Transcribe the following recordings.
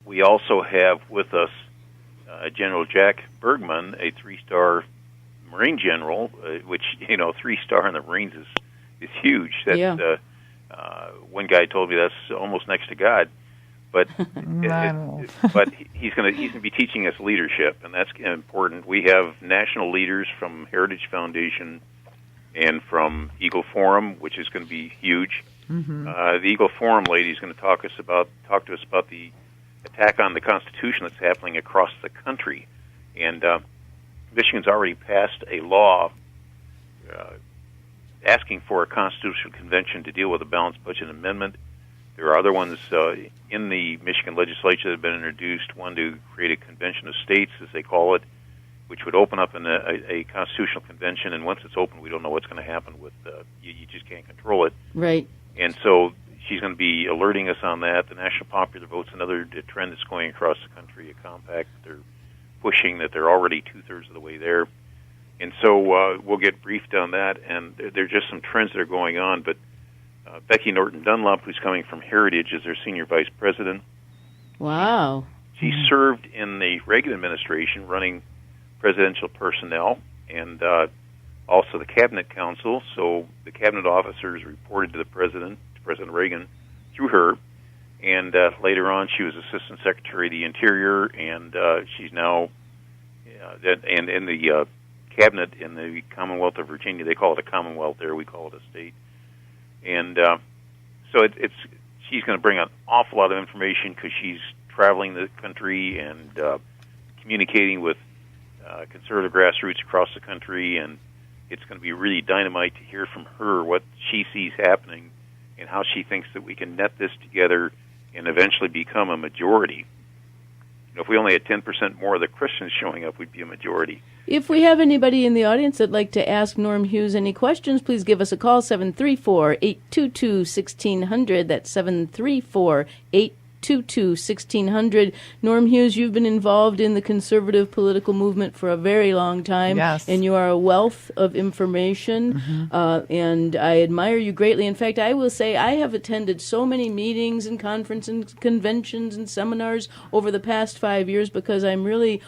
we also have with us General Jack Bergman, a 3-star Marine general, which, 3-star in the Marines is huge. That's, one guy told me that's almost next to God. But but he's going to be teaching us leadership, and that's important. We have national leaders from Heritage Foundation and from Eagle Forum, which is going to be huge. Mm-hmm. The Eagle Forum lady is going to talk to us about the attack on the Constitution that's happening across the country. And Michigan's already passed a law asking for a constitutional convention to deal with a balanced budget amendment. There are other ones in the Michigan legislature that have been introduced, one to create a convention of states, as they call it, which would open up a constitutional convention, and once it's open, we don't know what's going to happen with you just can't control it. Right. And so she's going to be alerting us on that. The National Popular Vote's another trend that's going across the country, a compact that they're pushing, that they're already 2/3 of the way there. And so we'll get briefed on that, and there are just some trends that are going on, but Becky Norton Dunlop, who's coming from Heritage, is their senior vice president. Wow. She served in the Reagan administration running presidential personnel and also the Cabinet Council. So the cabinet officers reported to President Reagan, through her. And later on, she was Assistant Secretary of the Interior, and she's now and in the Cabinet in the Commonwealth of Virginia. They call it a Commonwealth there. We call it a state. And so she's going to bring an awful lot of information because she's traveling the country and communicating with conservative grassroots across the country, and it's going to be really dynamite to hear from her what she sees happening and how she thinks that we can net this together and eventually become a majority. If we only had 10% more of the Christians showing up, we'd be a majority. If we have anybody in the audience that'd like to ask Norm Hughes any questions, please give us a call, 734-822-1600. That's 734-822-1600. Norm Hughes, you've been involved in the conservative political movement for a very long time. Yes. And you are a wealth of information, and I admire you greatly. In fact, I will say I have attended so many meetings and conferences and conventions and seminars over the past 5 years because I'm really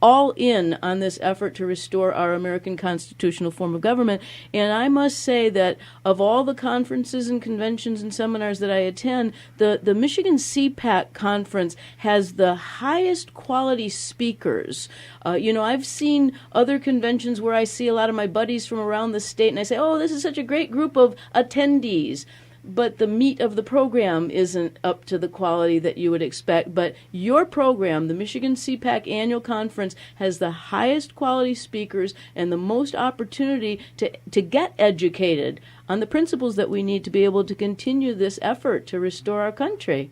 all in on this effort to restore our American constitutional form of government. And I must say that of all the conferences and conventions and seminars that I attend, the Michigan CPAC conference has the highest quality speakers. I've seen other conventions where I see a lot of my buddies from around the state, and I say, oh, this is such a great group of attendees. But the meat of the program isn't up to the quality that you would expect. But your program, the Michigan CPAC Annual Conference, has the highest quality speakers and the most opportunity to get educated on the principles that we need to be able to continue this effort to restore our country.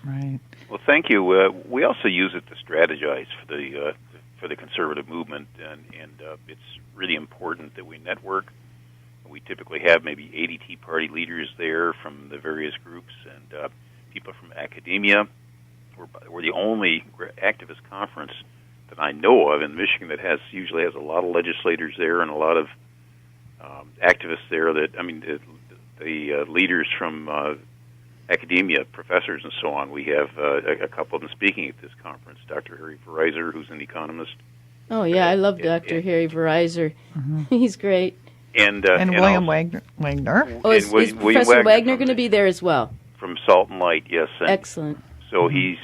Right. Well, thank you. We also use it to strategize for the conservative movement, and it's really important that we network. We typically have maybe 80 Tea Party leaders there from the various groups and people from academia. We're the only activist conference that I know of in Michigan that usually has a lot of legislators there and a lot of activists there. The leaders from academia, professors and so on. We have a couple of them speaking at this conference. Dr. Harry Verizor, who's an economist. Oh, yeah, I love Dr. Harry Verizor. Mm-hmm. He's great. And William Wagner. Oh, is Professor Wagner going to be there as well? From Salt and Light, yes. Excellent. So he's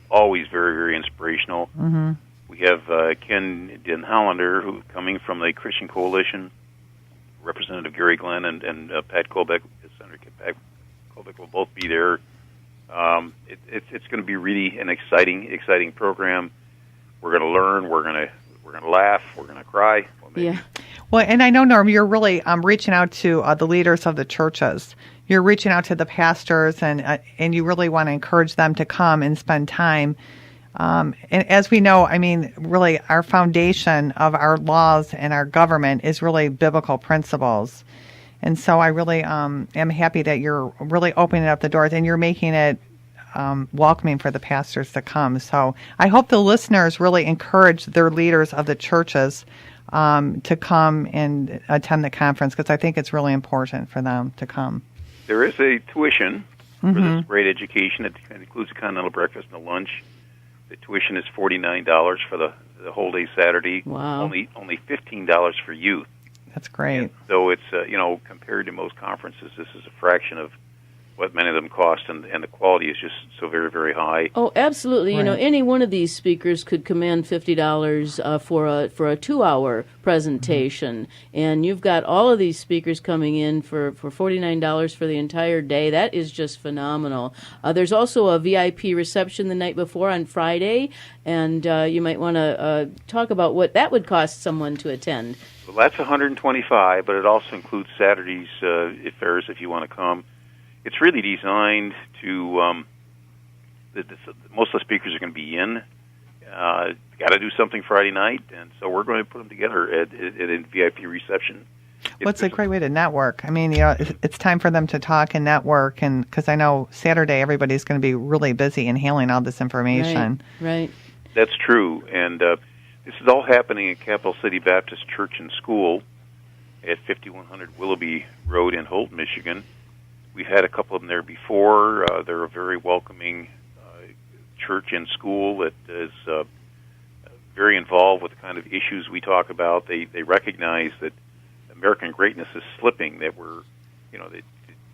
always very, very inspirational. Mm-hmm. We have Ken Den Hollander, who coming from the Christian Coalition, Representative Gary Glenn and Pat Colbeck, Senator Pat Colbeck will both be there. It's going to be really an exciting program. We're going to learn. We're going to laugh. We're going to cry. Yeah. Well, and I know, Norm, you're really reaching out to the leaders of the churches. You're reaching out to the pastors, and you really want to encourage them to come and spend time. And as we know, I mean, really, our foundation of our laws and our government is really biblical principles. And so I really am happy that you're really opening up the doors and you're making it welcoming for the pastors to come. So I hope the listeners really encourage their leaders of the churches to come and attend the conference, because I think it's really important for them to come. There is a tuition. for this great education. It includes a continental breakfast and a lunch. The tuition is $49 for the whole day Saturday. Wow. Only $15 for youth. That's great. And so it's compared to most conferences, this is a fraction of what many of them cost, and the quality is just so very, very high. Oh, absolutely. Right. Any one of these speakers could command $50 for a 2-hour presentation, and you've got all of these speakers coming in for $49 for the entire day. That is just phenomenal. There's also a VIP reception the night before on Friday, and you might want to talk about what that would cost someone to attend. Well, that's $125, but it also includes Saturdays fares if you want to come. It's really designed to. Most of the speakers are going to be in. Got to do something Friday night, and so we're going to put them together at a VIP reception. Well, it's a great way to network. I mean, it's time for them to talk and network, and because I know Saturday everybody's going to be really busy in handling all this information. Right. That's true, and this is all happening at Capital City Baptist Church and School at 5100 Willoughby Road in Holt, Michigan. We've had a couple of them there before. They're a very welcoming church and school that is very involved with the kind of issues we talk about. They recognize that American greatness is slipping, that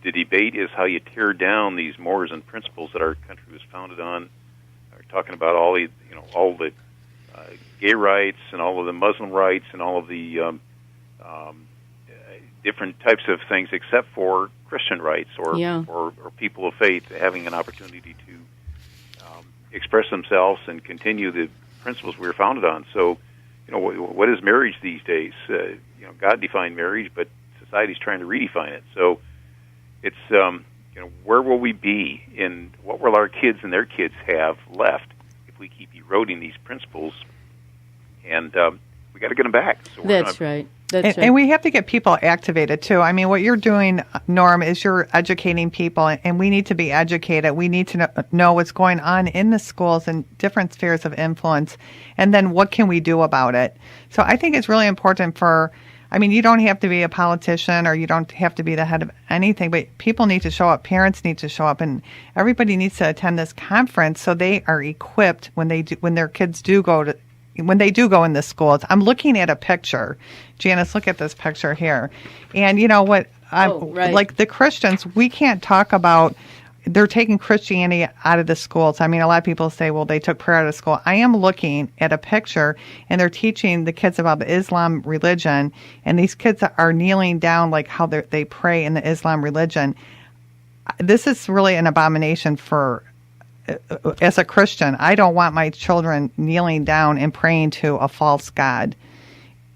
the debate is how you tear down these mores and principles that our country was founded on. We're talking about all the gay rights and all of the Muslim rights and all of the different types of things, except for Christian rights or people of faith having an opportunity to express themselves and continue the principles we were founded on. So, what is marriage these days? God defined marriage, but society's trying to redefine it. So, it's where will we be, and what will our kids and their kids have left if we keep eroding these principles? And we got to get them back. So That's right. And we have to get people activated, too. I mean, what you're doing, Norm, is you're educating people, and we need to be educated. We need to know what's going on in the schools and different spheres of influence, and then what can we do about it? So I think it's really important you don't have to be a politician or you don't have to be the head of anything, but people need to show up. Parents need to show up, and everybody needs to attend this conference so they are equipped when their kids do go in the schools. I'm looking at a picture. Janice, look at this picture here. And you know what? Right. Like the Christians, we can't talk about they're taking Christianity out of the schools. I mean, a lot of people say, well, they took prayer out of school. I am looking at a picture, and they're teaching the kids about the Islam religion, and these kids are kneeling down like how they pray in the Islam religion. This is really an abomination as a Christian. I don't want my children kneeling down and praying to a false god.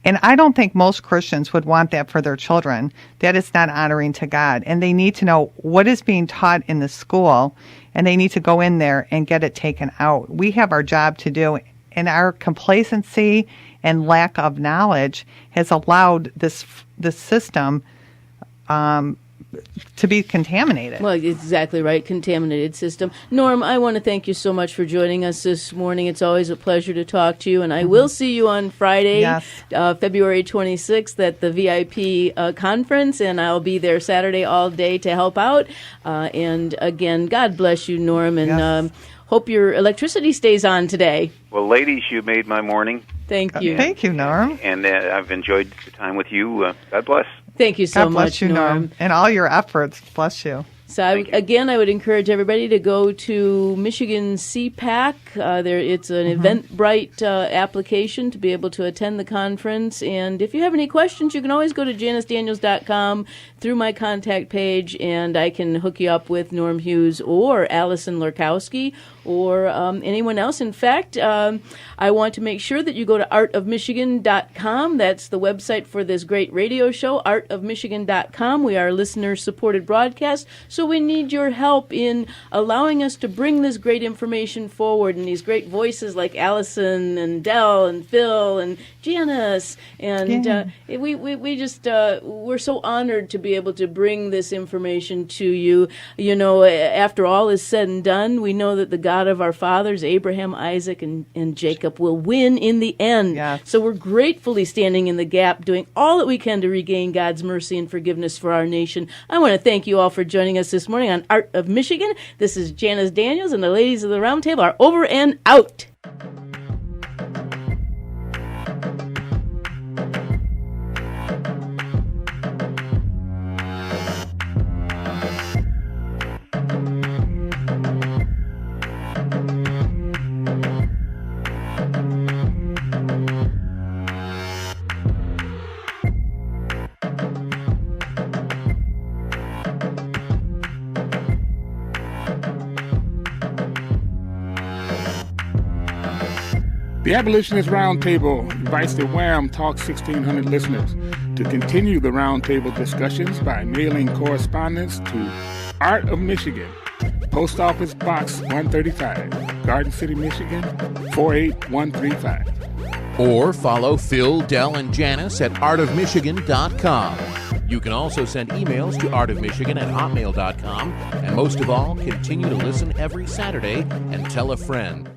And I don't think most Christians would want that for their children. That is not honoring to God. And they need to know what is being taught in the school, and they need to go in there and get it taken out. We have our job to do, and our complacency and lack of knowledge has allowed this system to be contaminated. Well, exactly right, contaminated system. Norm, I want to thank you so much for joining us this morning. It's always a pleasure to talk to you, and I will see you on Friday, yes. February 26th at the VIP conference, and I'll be there Saturday all day to help out. And again, God bless you, Norm, and yes. Hope your electricity stays on today. Well, ladies, you made my morning. Thank you. Thank you, Norm. And I've enjoyed the time with you. God bless. Thank you so God bless much, you, Norm. And all your efforts. Bless you. So, I would encourage everybody to go to Michigan CPAC. It's an Eventbrite application to be able to attend the conference. And if you have any questions, you can always go to janicedaniels.com through my contact page, and I can hook you up with Norm Hughes or Alison Lorkowski or anyone else. In fact, I want to make sure that you go to artofmichigan.com. That's the website for this great radio show, artofmichigan.com. We are a listener-supported broadcast, so we need your help in allowing us to bring this great information forward, and these great voices like Alison and Dell and Phil and Janice. And we're so honored to be able to bring this information to you. You know, after all is said and done, we know that the God of our fathers, Abraham, Isaac, and Jacob, will win in the end. Yes. So we're gratefully standing in the gap, doing all that we can to regain God's mercy and forgiveness for our nation. I want to thank you all for joining us us this morning on Art of Michigan. This is Janice Daniels, and the ladies of the Roundtable are over and out. The Abolitionist Roundtable invites the WHAM Talk 1600 listeners to continue the roundtable discussions by mailing correspondence to Art of Michigan, Post Office Box 135, Garden City, Michigan 48135. Or follow Phil, Del, and Janice at artofmichigan.com. You can also send emails to artofmichigan@hotmail.com. And most of all, continue to listen every Saturday and tell a friend.